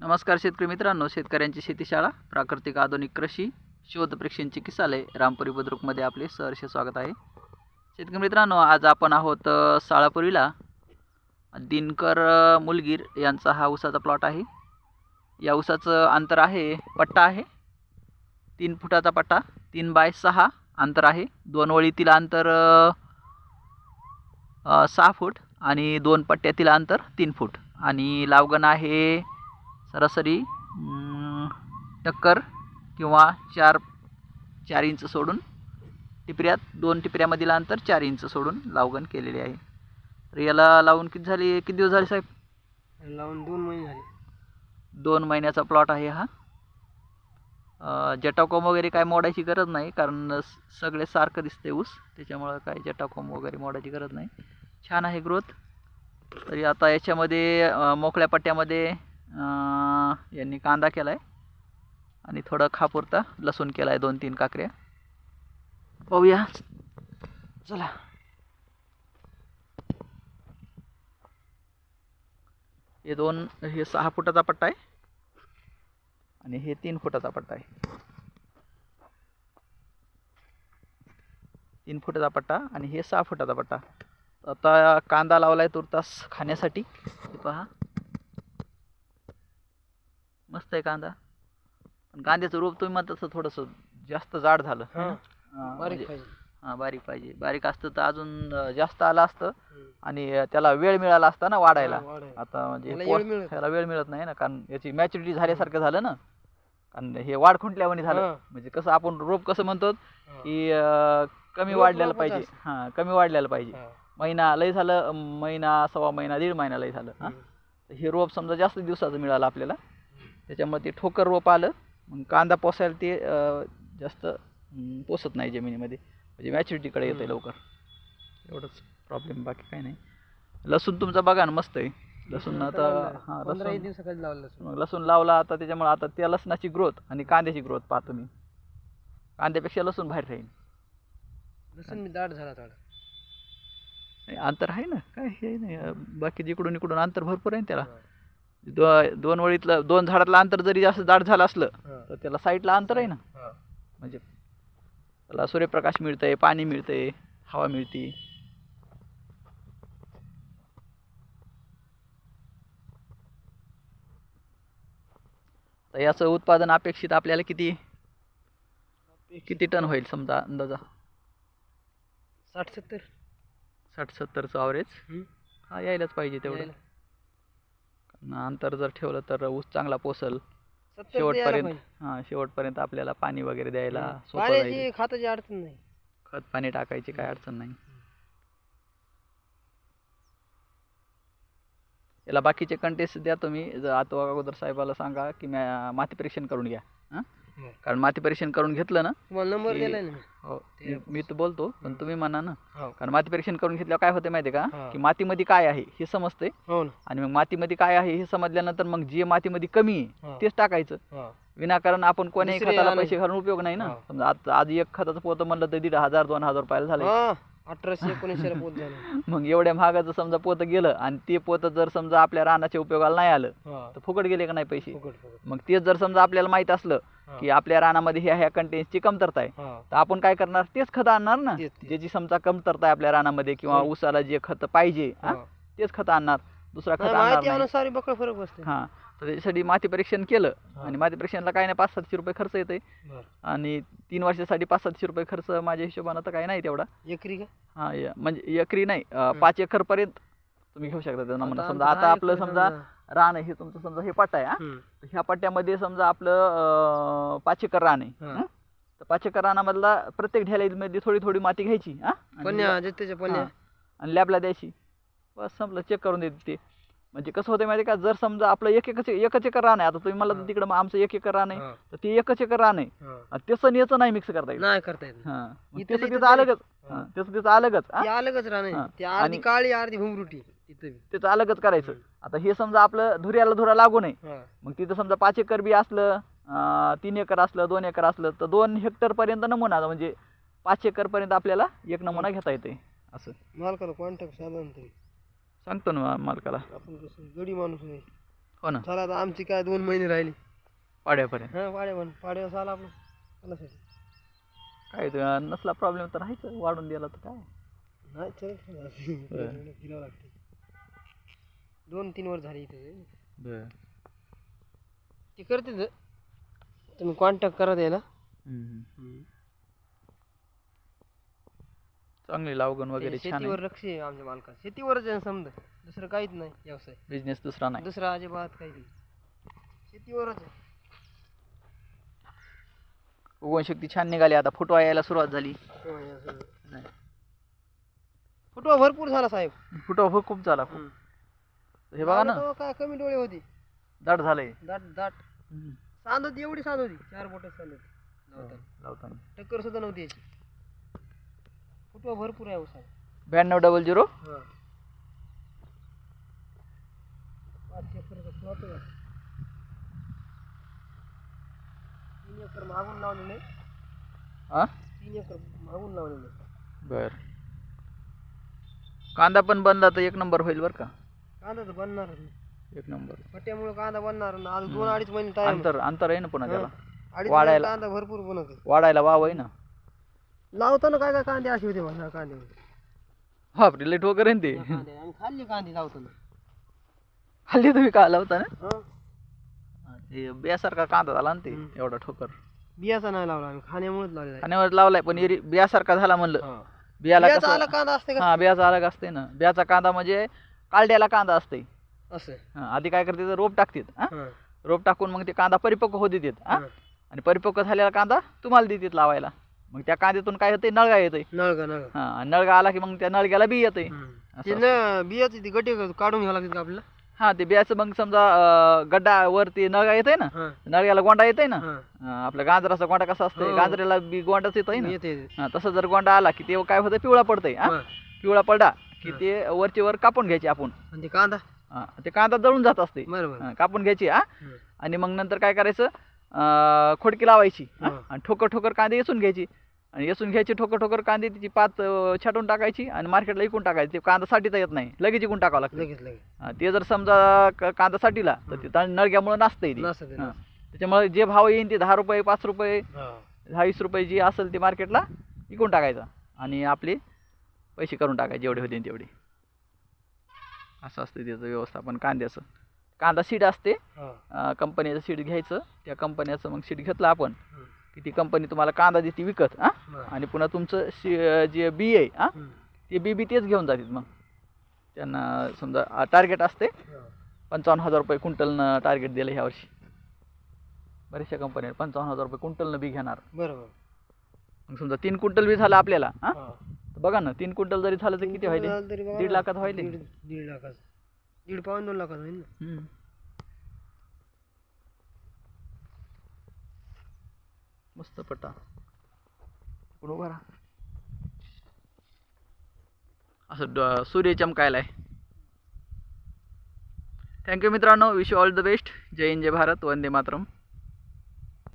नमस्कार शेतकरी मित्रांनो, शेतकऱ्यांची शेतीशाळा प्राकृतिक आधुनिक कृषी शोध परीक्षण चिकित्सालय रामपुरी बुद्रुकमध्ये आपले सहर्ष स्वागत आहे. शेतकरी मित्रांनो, आज आपण आहोत साळापुरीला. दिनकर मुलगीर यांचा हा ऊसाचा प्लॉट आहे. या ऊसाचं अंतर आहे, पट्टा आहे 3 फुटाचा पट्टा, 3 बाय 6 अंतर आहे. 2 वळीतील अंतर 6 फूट आणि 2 पट्ट्यातील अंतर 3 फूट आणि लावगण आहे सरासरी टक्कर किंवा 4 इंच सोडून टिपऱ्यात 2 टिपऱ्यामधील अंतर 4 इंच सोडून लावगण केलेले आहे. तर याला लावून किती दिवस झाले साहेब? लावून 2 महिने झाले. 2 महिन्याचा प्लॉट आहे हा. जटाकोम वगैरे काय मोडायची गरज नाही, कारण सगळे सारखं दिसते ऊस, त्याच्यामुळं काय जटाकोम वगैरे मोडायची गरज नाही. छान आहे ग्रोथ. तरी आता याच्यामध्ये मोकळ्या पट्ट्यामध्ये यांनी कांदा केला आहे आणि थोडं खापुरता लसूण केला आहे, 2-3 काकऱ्या. पाहूया चला. हे 6 फुटाचा पट्टा आहे आणि हे 3 फुटाचा पट्टा आहे. 3 फुटाचा पट्टा आणि हे 6 फुटाचा पट्टा. आता कांदा लावला आहे तुर्तास खाण्यासाठी. हे पहा, मस्त आहे कांदा. पण कांद्याचं रोप तुम्ही म्हणता तसं थोडंसं जास्त जाड झालं. बारीक पाहिजे. बारीक पाहिजे. बारीक असतं तर अजून जास्त आलं असतं आणि त्याला वेळ मिळाला असता ना वाढायला. आता म्हणजे ह्याला वेळ मिळत नाही ना, कारण याची मॅच्युरिटी झाल्यासारखं झालं ना, कारण हे वाढ खुंटल्यावानी झालं. म्हणजे कसं आपण रोप कसं म्हणतो की कमी वाढलेलं पाहिजे. कमी वाढलेलं पाहिजे. महिना लय झालं, महिना, सव्वा महिना, 1.5 महिना लय झालं. हे रोप समजा जास्त दिवसाचं मिळालं आपल्याला, त्याच्यामुळे ते ठोकर रोप आलं. मग कांदा पोसायला ते जास्त पोसत नाही जमिनीमध्ये, म्हणजे मॅच्युरिटीकडे येतं लवकर. एवढंच प्रॉब्लेम, बाकी काही नाही. लसूण तुमचा बघा ना, मस्त आहे लसूण. आता लसूण लावला आता, त्याच्यामुळे आता त्या लसणाची ग्रोथ आणि कांद्याची ग्रोथ पाहतो मी. कांद्यापेक्षा लसूण बाहेर राहील. लसूण मी दाट झाला थोडा. अंतर आहे ना, काय हे नाही. बाकी जिकडून इकडून अंतर भरपूर आहे त्याला. 2 वळीतलं 2 झाडातलं अंतर जरी जास्त दाट झालं असलं तर त्याला साईडला अंतर आहे ना, म्हणजे त्याला सूर्यप्रकाश मिळतंय, पाणी मिळतंय, हवा मिळते. तर याचं उत्पादन अपेक्षित आपल्याला किती टन होईल समजा अंदाजा? 60-70चं ॲव्हरेज यायलाच पाहिजे तेवढं. अंतर जर ठेवलं तर ऊस चांगला पोसल शेवटपर्यंत आपल्याला पाणी वगैरे द्यायला सोपं जाईल. खताची अडचण नाही, खत पाणी टाकायची काय अडचण नाही. याला बाकीचे कंटेस्ट द्या तुम्ही. आता अगोदर साहेबाला सांगा की माती परीक्षण करून घ्या. कारण माती परीक्षण करून घेतलं ना, तुम्हाला नंबर दिलाय ना. हो, मी तर बोलतो पण तुम्ही म्हणा ना. कारण माती परीक्षण करून घेतल्यावर काय होते माहिती आहे का, की मातीमध्ये काय आहे हे समजते. आणि मग मातीमध्ये काय आहे हे समजल्यानंतर मग जे मातीमध्ये कमी आहे तेच टाकायचं. विनाकारण आपण कोणाही खताला पैसे घालून उपयोग नाही ना. समजा आज एक खताचं पोतं म्हणलं तर 1,500-2,000 रुपयाला झालं. 1800-1900 पोत झालं. मग एवढ्या महागाचं समजा पोतं गेलं आणि ते पोतं जर समजा आपल्या रानाच्या उपयोगाला नाही आलं तर फुकट गेले का नाही पैसे. मग तेच जर समजा आपल्याला माहित असलं की आपल्या रानामध्ये ह्या कंटेन्सची कमतरता आहे, तर आपण काय करणार, तेच खत आणणार ना ज्याची समजा कमतरता आहे आपल्या रानामध्ये, किंवा ऊसाला जे खत पाहिजे तेच खत आणणार, दुसरा खत आणणार नाही. तर त्याच्यासाठी माती परीक्षण केलं आणि माती परीक्षणाला काय नाही, 500-700 रुपये खर्च येते आणि 3 वर्षासाठी 500-700 रुपये खर्च माझ्या हिशोबानं तर काय नाही तेवढा एकरी का. म्हणजे एकरी नाही, 5 एकर पर्यंत तुम्ही घेऊ शकता त्याचा नमुना. समजा आता आपलं समजा रान आहे, हे तुमचं समजा हे पट्टा आहे. ह्या पट्ट्यामध्ये समजा आपलं 5 एकर रान आहे. तर 5 एकर रानामधला प्रत्येक ढेल्यामध्ये थोडी थोडी माती घ्यायची आणि लॅबला द्यायची. बस संपलं, चेक करून देते ते. म्हणजे कसं होतं माहिती का, जर समजा आपलं एकच एकर रान आहे, आता तुम्ही मला तिकडे आमचं 1 एकर रान आहे, तर ते 1 एकर रान आहे, त्याचं याचं नाही मिक्स करता येईल. त्याचं अलगच त्याचं अलगच करायचं. आता हे समजा आपलं धुरा लागू नये, मग तिथं समजा 5 एकर बी असलं, 3 एकर असलं, 2 एकर असलं, तर 2 हेक्टर पर्यंत नमुना, म्हणजे 5 एकर पर्यंत आपल्याला एक नमुना घेता येते. असं मालकाला कॉन्टॅक्ट साधारण सांगतो ना मालकाला. आपण कसं गडी माणूस नाही. हो ना, झाला आता आमची काय 2 महिने राहिली. पाड्यापर्यंत हा पाड्यावर झाला आपलं कलासाठी. काय ते, नसला प्रॉब्लेम तर राहायचं, वाढून दिला तर काय. नाही चल फिरावं लागते. 2-3 वर झाली इथे. बर. ते करते तर. तुम्ही कॉन्टॅक्ट करा त्याला. चांगली लागवण वगैरे छान शेतीवर लक्ष आहे आमच्या मालका. शेतीवरच आहे समजा, दुसरं काहीच नाही व्यवसाय. बिझनेस दुसरा नाही. दुसरा अजिबात काही नाही, शेतीवरच आहे. उगवण शक्ती छान निघाली, आता फुटवा यायला सुरुवात झाली. फुटवा भरपूर झाला साहेब. फुटवा खूप झाला. हे बघा ना, तेव्हा काय कमी डोळे होती. दाट झालंय. दाट सांद होती, एवढी सांद होती. 4 बोट सांद होती लावताना. टक्कर सुद्धा नव्हती याची. फुटवा भरपूर आहे साहेब. 9200. हा 5 एकरचा प्लॉट आहे. 3 एकर मागून लावलेले. हा 3 एकर मागून लावलेले. बर. कांदा पण बनला तर 1 नंबर होईल बर का. कांदा तर बनणार 1 नंबर. पट्ट्यामुळे कांदा बनणार ना. आज 2-2.5 महिने टाइम. अंतर आहे ना पुन्हा त्याला. 2.5 वाढायला. कांदा भरपूर बनवतो. वाढायला वाव आहे ना. लावताना काय काय कांदे असे होते मला कांदे. बापरे, लेट वगैरे ना ते. आम्ही खाल्ली कांदे लावताना. हल्ली तुम्ही का लावता ना. हा हे बियासारखा कांदा झाला ना ते, एवढा ठोकर. बियाचा नाही लावला आम्ही, खाण्यामुळेच लावलेला. खाण्यावर लावलाय पण बियासारका झाला म्हणलं. बियाला बियाचा आला कांदा असते का? हा, बियाचा अलग असते ना. बियाचा कांदा म्हणजे कालड्याला कांदा असते. असं आधी काय करते, रोप टाकतात. हा रोप टाकून मग ते कांदा परिपक्व होत देतात. हा. आणि परिपक्व झालेला कांदा तुम्हाला देतात लावायला. मग त्या कांद्यातून काय होते, नळगा येते. नळगा हा, आणि नळगा आला की मग त्या नळग्याला बी येते. ते न बियाची ती गटी काढून घ्यावं लागते का आपल्याला? हा, ते बियाचं मग समजा गड्डा वरती नळगा येते ना, हा नळग्याला गोंडा येते ना. हा आपल्या गाजराचा गोंडा कसा असतो, हो. गाजराला बी गोंडाच येतोय ना. येते. तसं जर गोंडा आला की ते काय होतं, पिवळा पडतंय. पिवळा पडला की ते वरची वर कापून घ्यायचे आपण. आणि ते कांदा ते कांदा जळून जात असते. बरोबर. कापून घ्यायची. आणि मग नंतर काय करायचं, खोडकी लावायची. आणि ठोकर कांदे येचून घ्यायची. आणि येचून घ्यायची ठोकर कांदे, तिची पात छाटून टाकायची आणि मार्केटला विकून टाकायची. ते कांदा साठीता येत नाही, लगेच विकून टाकावं लागतं. लगेच ते जर समजा कांदा साठीला तर ते नळग्यामुळे नाचतंय ते. त्याच्यामुळे जे भाव येईन ते 10 रुपये 5 रुपये 20 रुपये जी असेल ते मार्केटला विकून टाकायचा आणि आपले पैसे करून टाकायचे, जेवढे होते तेवढे. असं असतं त्याचं व्यवस्थापन कांद्याचं. कांदा सीड असते, कंपनीचं सीड घ्यायचं. त्या कंपनीचं मग सीड घेतलं आपण की ती कंपनी तुम्हाला कांदा देते विकत. आणि पुन्हा तुमचं जे बी आहे ते बी तेच घेऊन जातात. मग त्यांना समजा टार्गेट असते 55,000 रुपये क्विंटलनं टार्गेट दिलं ह्या वर्षी. बऱ्याचशा कंपन्या 55,000 रुपये क्विंटलनं बी घेणार. बरोबर. मग समजा 3 क्विंटल बी झालं आपल्याला. बघा ना, 3 क्विंटल जरी झालं तर किती व्हायले? 1.5 लाखात व्हायले. 1.5 लाखात, 1.5-2 लाखात होईल ना. मस्त पट्टा उभा राहा. असं सूर्य चमकायला आहे. थँक्यू मित्रांनो. Wish you all the best. जय हिंद, जय भारत, वंदे मातरम.